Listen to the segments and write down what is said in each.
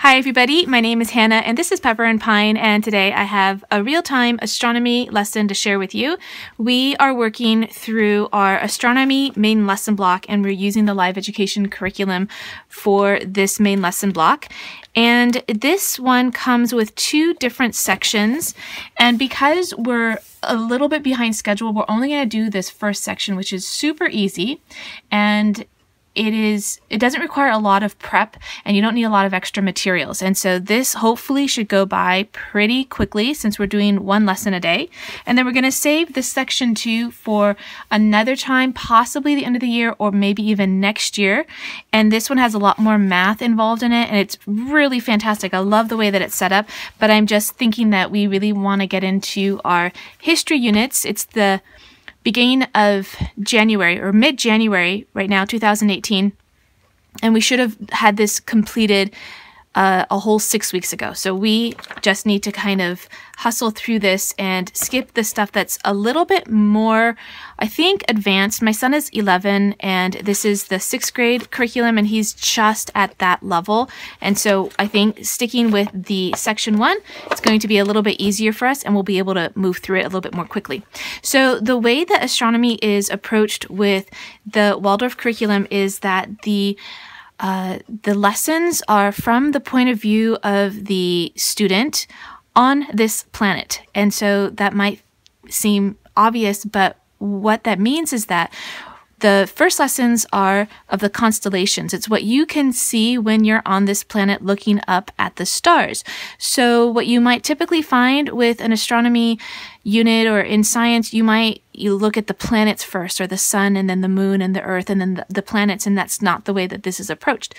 Hi everybody, my name is Hannah and this is Pepper and Pine, and today I have a real-time astronomy lesson to share with you. We are working through our astronomy main lesson block and we're using the live education curriculum for this main lesson block. And this one comes with two different sections, and because we're a little bit behind schedule, we're only going to do this first section, which is super easy, and it doesn't require a lot of prep and you don't need a lot of extra materials. And so this hopefully should go by pretty quickly since we're doing one lesson a day. And then we're going to save this section 2 for another time, possibly the end of the year or maybe even next year. And this one has a lot more math involved in it and it's really fantastic. I love the way that it's set up, but I'm just thinking that we really want to get into our history units. It's the beginning of January or mid-January right now, 2018, and we should have had this completed a whole 6 weeks ago. So we just need to kind of hustle through this and skip the stuff that's a little bit more, I think, advanced. My son is 11 and this is the 6th grade curriculum and he's just at that level. And so I think sticking with the section 1, it's going to be a little bit easier for us and we'll be able to move through it a little bit more quickly. So the way that astronomy is approached with the Waldorf curriculum is that the lessons are from the point of view of the student on this planet. And so that might seem obvious, but what that means is that the first lessons are of the constellations. It's what you can see when you're on this planet looking up at the stars. So what you might typically find with an astronomy unit or in science, you look at the planets first, or the sun and then the moon and the earth and then the planets, and that's not the way that this is approached.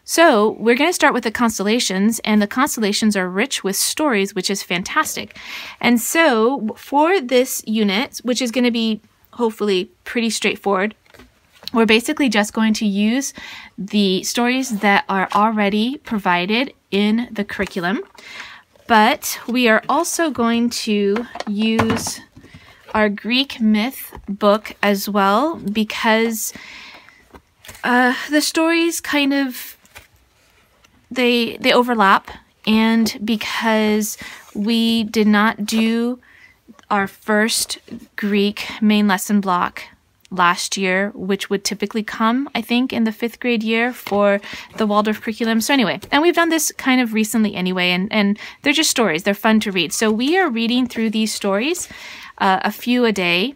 So we're going to start with the constellations, and the constellations are rich with stories, which is fantastic. And so for this unit, which is going to be hopefully pretty straightforward, we're basically just going to use the stories that are already provided in the curriculum, but we are also going to use our Greek myth book as well, because the stories kind of they overlap, and because we did not do our first Greek main lesson block last year, which would typically come, I think, in the 5th grade year for the Waldorf curriculum. So anyway, and we've done this kind of recently anyway, and they're just stories. They're fun to read. So we are reading through these stories, a few a day.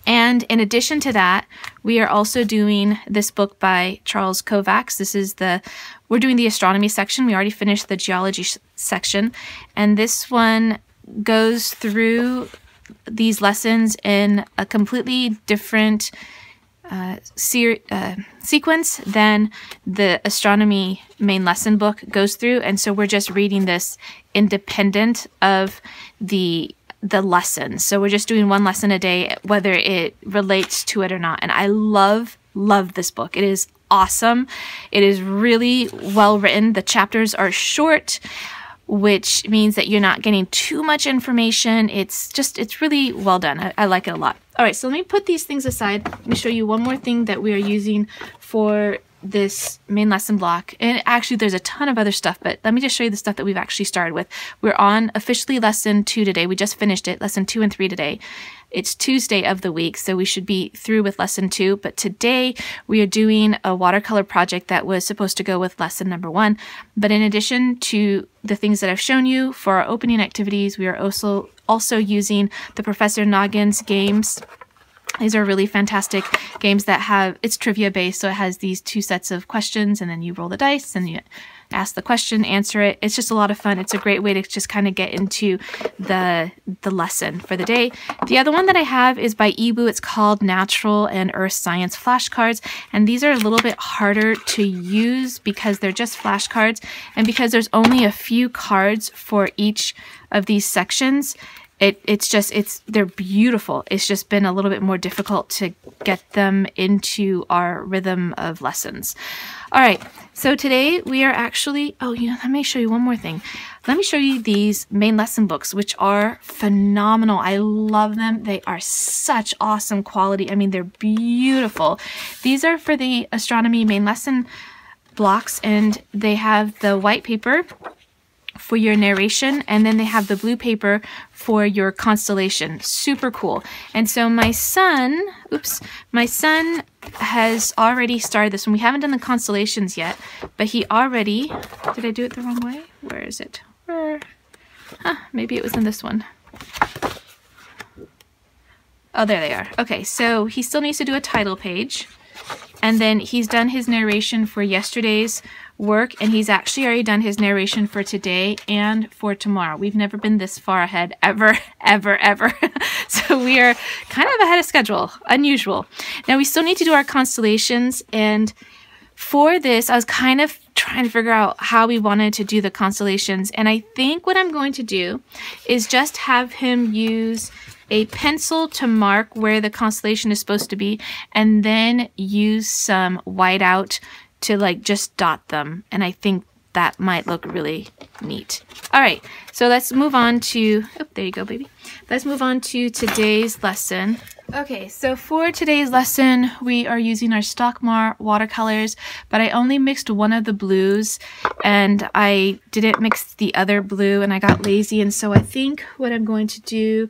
And in addition to that, we are also doing this book by Charles Kovacs. We're doing the astronomy section. We already finished the geology section. And this one goes through these lessons in a completely different sequence than the astronomy main lesson book goes through. And so we're just reading this independent of the lessons. So we're just doing one lesson a day, whether it relates to it or not. And I love this book. It is awesome. It is really well written. The chapters are short, which means that you're not getting too much information. It's really well done. I like it a lot. All right, so let me put these things aside. Let me show you one more thing that we are using for this main lesson block. And actually there's a ton of other stuff, but let me just show you the stuff that we've actually started with. We're on officially lesson 2 today. We just finished it, lesson 2 and 3 today. It's Tuesday of the week, so we should be through with lesson 2. But today we are doing a watercolor project that was supposed to go with lesson number 1. But in addition to the things that I've shown you for our opening activities, we are also using the Professor Noggin's games. These are really fantastic games that it's trivia based, so it has these 2 sets of questions and then you roll the dice and you ask the question, answer it. It's just a lot of fun. It's a great way to just kind of get into the lesson for the day. The other one that I have is by Ebu. It's called Natural and Earth Science Flashcards, and these are a little bit harder to use because they're just flashcards, and because there's only a few cards for each of these sections. They're beautiful. It's just been a little bit more difficult to get them into our rhythm of lessons. All right, so today we are actually, let me show you one more thing. Let me show you these main lesson books, which are phenomenal. I love them. They are such awesome quality. I mean, they're beautiful. These are for the astronomy main lesson blocks, and they have the white paper for your narration, and then they have the blue paper for your constellation. Super cool. And so my son has already started this one. We haven't done the constellations yet, but he already, did I do it the wrong way? Where is it? Maybe it was in this one. Oh, there they are. Okay, so he still needs to do a title page, and then he's done his narration for yesterday's work, and he's actually already done his narration for today and for tomorrow. We've never been this far ahead ever, ever, ever. So we are kind of ahead of schedule, unusual. Now we still need to do our constellations, and for this I was kind of trying to figure out how we wanted to do the constellations, and I think what I'm going to do is just have him use a pencil to mark where the constellation is supposed to be, and then use some whiteout to like just dot them, and I think that might look really neat. All right, so let's move on to, oh, there you go, baby. Let's move on to today's lesson. Okay, so for today's lesson, we are using our Stockmar watercolors, but I only mixed one of the blues, and I didn't mix the other blue, and I got lazy, and so I think what I'm going to do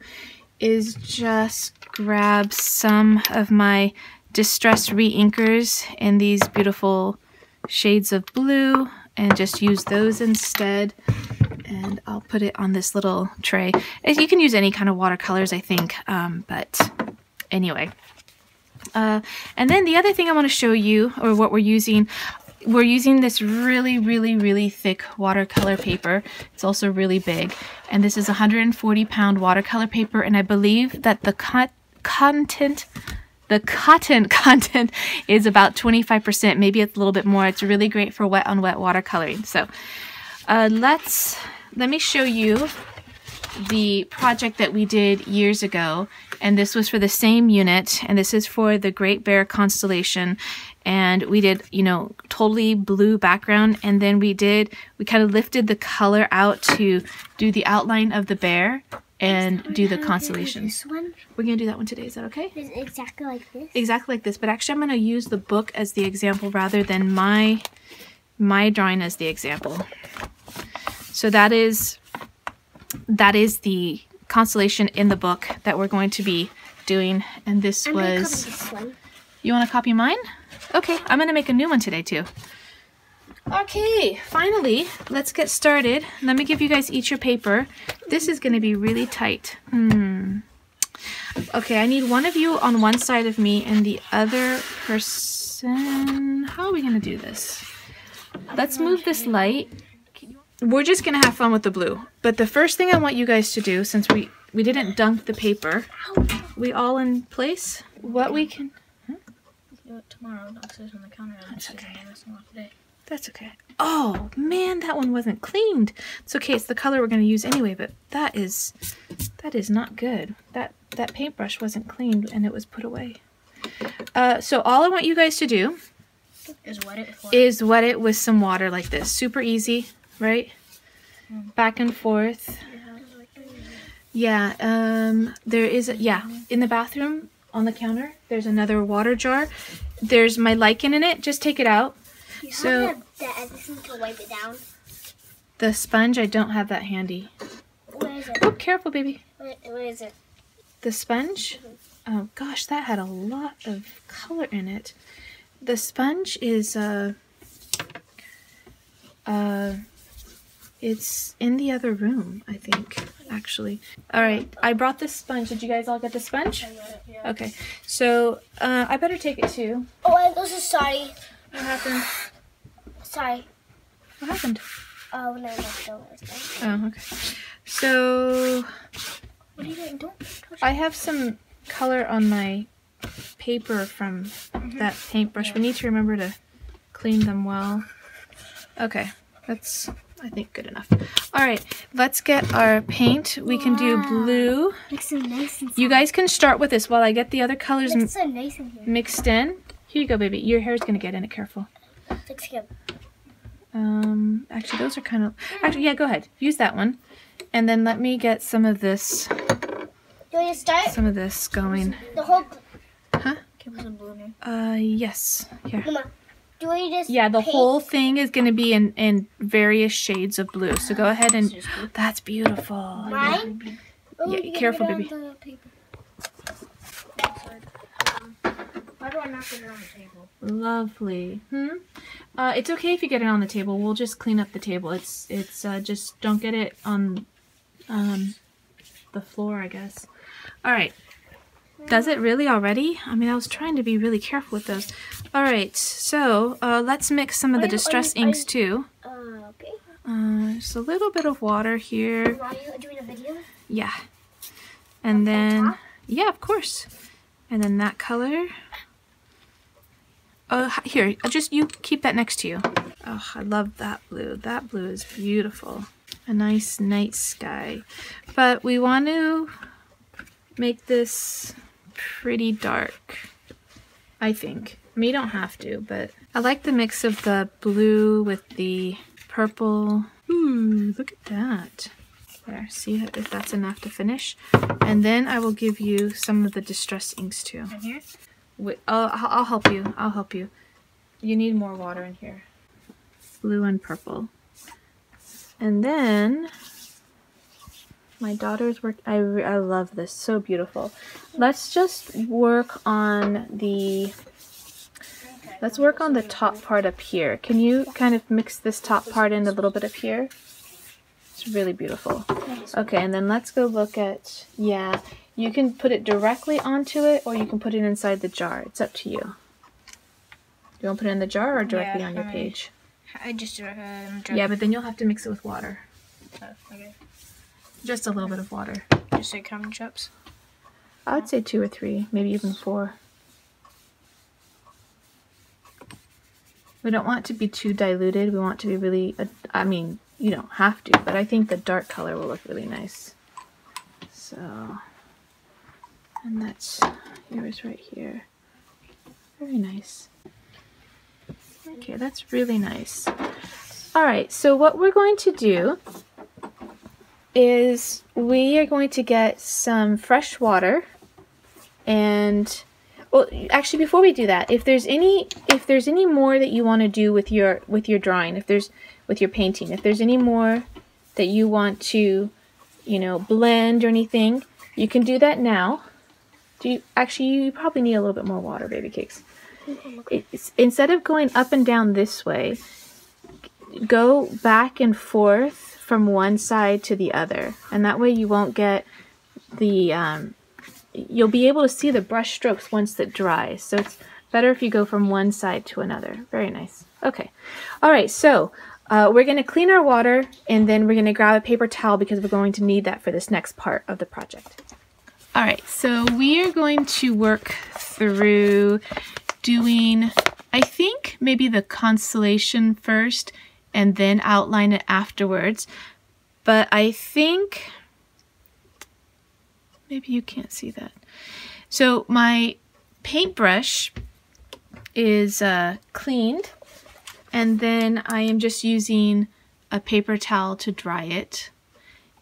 is just grab some of my distress re-inkers in these beautiful shades of blue and just use those instead, and I'll put it on this little tray. You can use any kind of watercolors, I think, but anyway. And then the other thing I want to show you, or what we're using this really thick watercolor paper. It's also really big, and this is 140-pound watercolor paper, and I believe that the cotton content is about 25%, maybe it's a little bit more. It's really great for wet on wet watercoloring. So let me show you the project that we did years ago, and this was for the same unit, and this is for the Great Bear constellation, and we did, you know, totally blue background, and then we kind of lifted the color out to do the outline of the bear and do the constellations. We're gonna do that one today. Is that okay? Is it exactly like this? Exactly like this, but actually I'm gonna use the book as the example rather than my drawing as the example. So that is the constellation in the book that we're going to be doing, and this was. This one. You want to copy mine? Okay, I'm gonna make a new one today too. Okay, finally, let's get started. Let me give you guys each your paper. This is gonna be really tight. Okay, I need one of you on one side of me and the other person. How are we gonna do this? Let's move this light. We're just gonna have fun with the blue. But the first thing I want you guys to do, since we didn't dunk the paper, we all in place? What we can... Do it tomorrow, downstairs on the counter. That's okay. Today. That's okay. Oh man, that one wasn't cleaned. It's okay, it's the color we're gonna use anyway, but that is not good. That paintbrush wasn't cleaned and it was put away. So all I want you guys to do is wet it with some water like this. Super easy, right? Back and forth. Yeah, there is, in the bathroom on the counter, there's another water jar. There's my lichen in it. Just take it out. You have this to wipe it down. The sponge, I don't have that handy. Where is it? Oh, careful, baby. Where is it? The sponge? Oh gosh, that had a lot of color in it. The sponge is it's in the other room, I think, actually. All right, I brought this sponge. Did you guys all get the sponge? Yeah. Okay, so I better take it too. Oh, I'm so sorry. What happened? Sorry. What happened? Oh, no, no. Oh, okay. So what are you doing? Don't touch I have some color on my paper from that paintbrush. We need to remember to clean them well. Okay, that's, I think, good enough. All right, let's get our paint. We can do blue. Looks so nice inside. You guys can start with this while I get the other colors Looks so nice in here. Mixed in. Here you go, baby. Your hair's gonna get in it. Careful. Looks good. Actually, those are kind of. Actually, yeah. Go ahead. Use that one, and then let me get some of this. You want to start? Some of this going. The whole. Huh? Can we put some blue in here? Yes. Here. Mama. Do we just Yeah, the paint? whole thing is going to be in various shades of blue. So go ahead and... That's beautiful. Mine? Oh, Yeah, you careful, get it baby. on the paper. Why do I not get it on the table? Lovely. It's okay if you get it on the table. We'll just clean up the table. It's just don't get it on the floor, I guess. All right. Does it really already? I mean, I was trying to be really careful with those. All right, so let's mix some of the distress inks too. Okay. Just a little bit of water here. Are you doing a video? Yeah. And Of then, that top? yeah, of course. And then that color. Oh, here, just you keep that next to you. Oh, I love that blue. That blue is beautiful. A nice night sky. But we want to make this pretty dark, I think. I mean, you don't have to, but I like the mix of the blue with the purple. Ooh, look at that. There, see if that's enough to finish. And then I will give you some of the distress inks too. In here? Wait, I'll help you. I'll help you. You need more water in here. Blue and purple. And then my daughter's work. I love this. So beautiful. Let's just work on the. Let's work on the top part up here. Can you kind of mix this top part in a little bit up here? It's really beautiful. Okay, and then let's go look at, yeah, you can put it directly onto it or you can put it inside the jar. It's up to you. Do you want to put it in the jar or directly on your page? I just Yeah, but then you'll have to mix it with water. Okay. Just a little bit of water. Just like how many cups? I would say 2 or 3, maybe even 4. We don't want it to be too diluted. We want it to be really, I mean, you don't have to, but I think the dark color will look really nice. So, and that's yours right here. Very nice. Okay, that's really nice. All right, so what we're going to do is we are going to get some fresh water and, well, actually before we do that, if there's any more that you want to do with your drawing, with your painting, if there's any more that you want to, you know, blend or anything, you can do that now. You probably need a little bit more water, baby cakes. Instead of going up and down this way, go back and forth from one side to the other, and that way you won't get the you'll be able to see the brush strokes once it dries. So it's better if you go from one side to another. Very nice. Okay. All right. So we're going to clean our water, and then we're going to grab a paper towel because we're going to need that for this next part of the project. All right. So we are going to work through doing, I think, maybe the constellation first and then outline it afterwards. But I think maybe you can't see that. So my paintbrush is cleaned, and then I am just using a paper towel to dry it,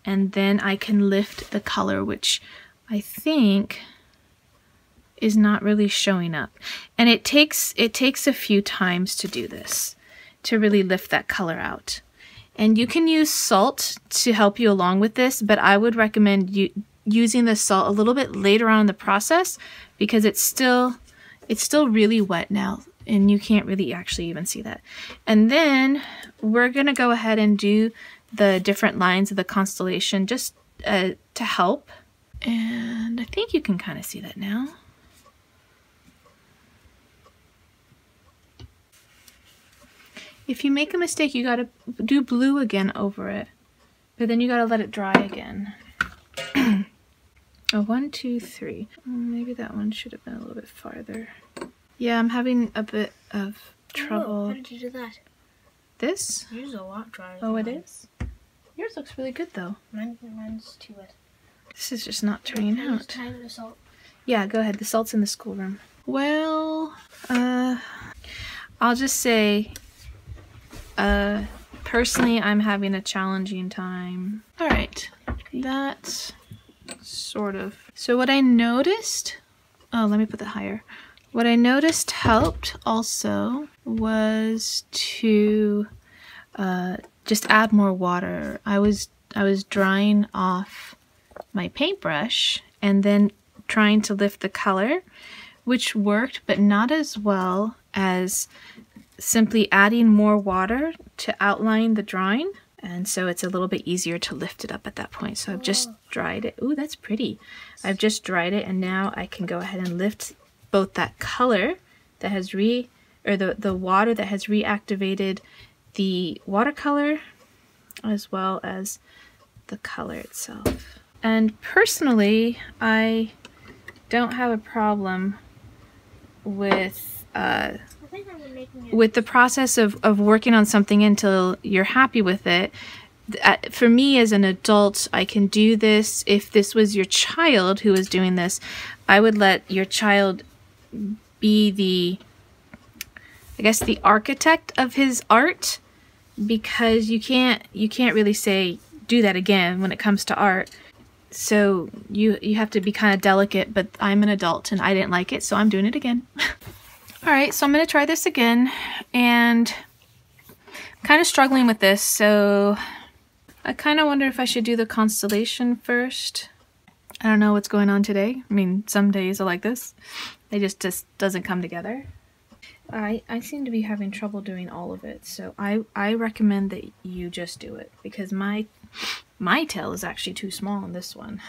and then I can lift the color, which I think is not really showing up. And it takes a few times to do this, to really lift that color out. And you can use salt to help you along with this, but I would recommend you using the salt a little bit later on in the process because it's still really wet now and you can't really actually even see that. And then we're gonna go ahead and do the different lines of the constellation just to help. And I think you can kind of see that now. If you make a mistake, you gotta do blue again over it, but then you gotta let it dry again. Oh, 1, 2, 3. Maybe that one should have been a little bit farther. Yeah, I'm having a bit of trouble. Whoa, how did you do that? This? Yours is a lot drier. Oh, it is? Yours looks really good though. Mine's too wet. This is just not turning out. Try the salt. Yeah, go ahead. The salt's in the schoolroom. Well, I'll just say, personally, I'm having a challenging time. All right, that's sort of. So what I noticed, oh, let me put that higher. What I noticed helped also was to just add more water. I was drying off my paintbrush and then trying to lift the color, which worked, but not as well as simply adding more water to outline the drawing. And so it's a little bit easier to lift it up at that point. So I've just dried it. Ooh, that's pretty. I've just dried it, and now I can go ahead and lift both that color that has the water that has reactivated the watercolor, as well as the color itself. And personally, I don't have a problem with the process of working on something until you're happy with it. For me as an adult, I can do this. If this was your child who was doing this, I would let your child be the architect of his art, because you can't really say do that again when it comes to art. So you have to be kind of delicate, but I'm an adult and I didn't like it, so I'm doing it again. All right, so I'm going to try this again, and I'm kind of struggling with this, so I kind of wonder if I should do the constellation first. I don't know what's going on today. I mean, some days are like this. It just doesn't come together. I seem to be having trouble doing all of it, so I recommend that you just do it, because my tail is actually too small in this one.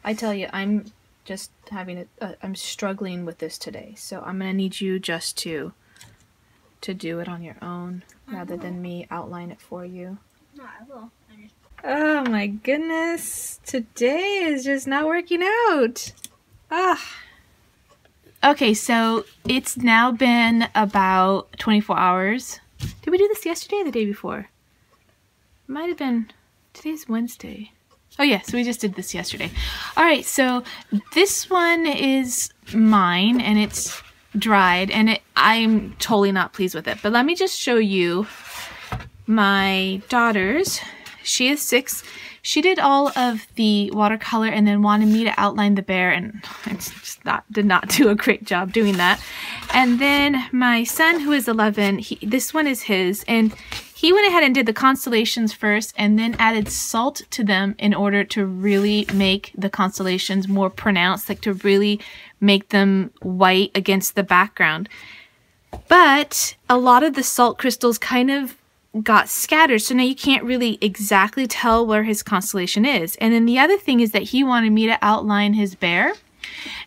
I tell you, I'm just having I'm struggling with this today, so I'm gonna need you just to do it on your own rather than me outline it for you. No, I will. Oh my goodness, today is just not working out. Okay, so it's now been about 24 hours. Did we do this yesterday or the day before? Might have been. Today's Wednesday. Oh yeah, so we just did this yesterday. All right, so this one is mine, and it's dried, and I'm totally not pleased with it. But let me just show you my daughter's. She is 6. She did all of the watercolor and then wanted me to outline the bear, and I just did not do a great job doing that. And then my son, who is 11, this one is his, and he went ahead and did the constellations first and then added salt to them in order to really make the constellations more pronounced, like to really make them white against the background. But a lot of the salt crystals kind of got scattered, so now you can't really exactly tell where his constellation is. And then the other thing is that he wanted me to outline his bear,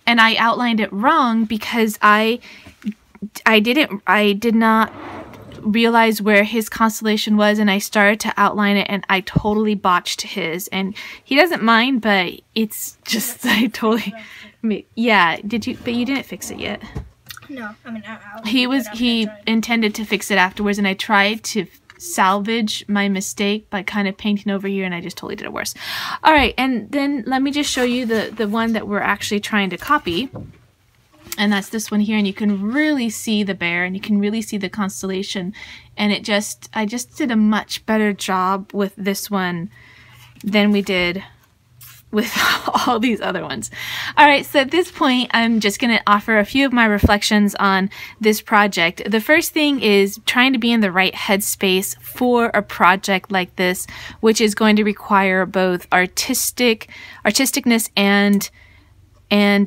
and I outlined it wrong because I did not realize where his constellation was, and I started to outline it and I totally botched his, and he doesn't mind, but it's just yeah, but you didn't fix it yet. No, I mean he intended to fix it afterwards, and I tried to salvage my mistake by kind of painting over here, and I just totally did it worse. All right, and then let me just show you the one that we're actually trying to copy, and that's this one here, and you can really see the bear, and you can really see the constellation, and I just did a much better job with this one than we did with all these other ones. All right, so at this point, I'm just going to offer a few of my reflections on this project. The first thing is trying to be in the right headspace for a project like this, which is going to require both artisticness and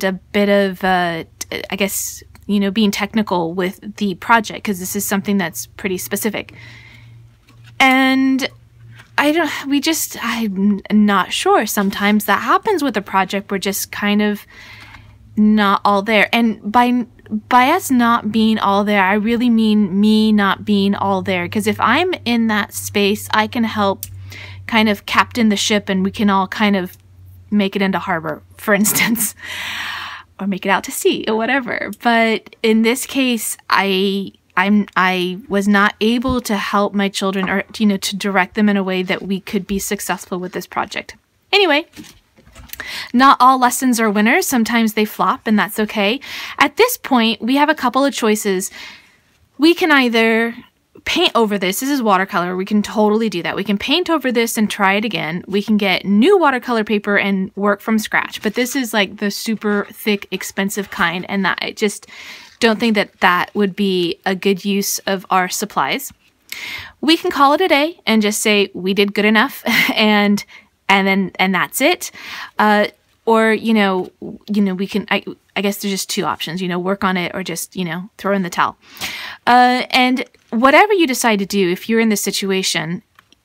a bit of, I guess, you know, being technical with the project, because this is something that's pretty specific. And I'm not sure. Sometimes that happens with a project. We're just kind of not all there. And by us not being all there, I really mean me not being all there. Because if I'm in that space, I can help kind of captain the ship, and we can all kind of make it into harbor, for instance, or make it out to sea or whatever. But in this case, I was not able to help my children, or, you know, to direct them in a way that we could be successful with this project. Anyway, not all lessons are winners. Sometimes they flop, and that's okay. At this point, we have a couple of choices. We can either paint over this. This is watercolor. We can totally do that. We can paint over this and try it again. We can get new watercolor paper and work from scratch. But this is like the super thick, expensive kind, and that I just don't think that that would be a good use of our supplies. We can call it a day and just say we did good enough, and that's it. Or we can. I guess there's just two options. Work on it or just throw in the towel. And whatever you decide to do, if you're in this situation,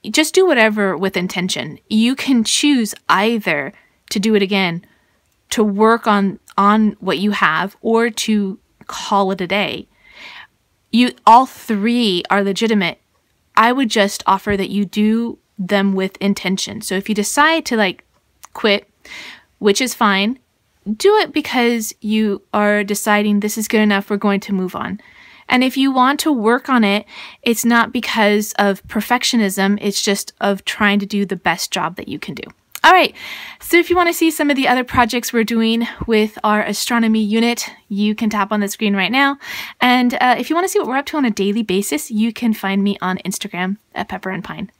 just do whatever with intention. You can choose either to do it again, to work on what you have, or to call it a day. All three are legitimate. I would just offer that you do them with intention. So if you decide to quit, which is fine, do it because you are deciding this is good enough, we're going to move on. And if you want to work on it, it's not because of perfectionism, it's just of trying to do the best job that you can do. All right, so if you want to see some of the other projects we're doing with our astronomy unit, you can tap on the screen right now. And if you want to see what we're up to on a daily basis, you can find me on Instagram at Pepper and Pine.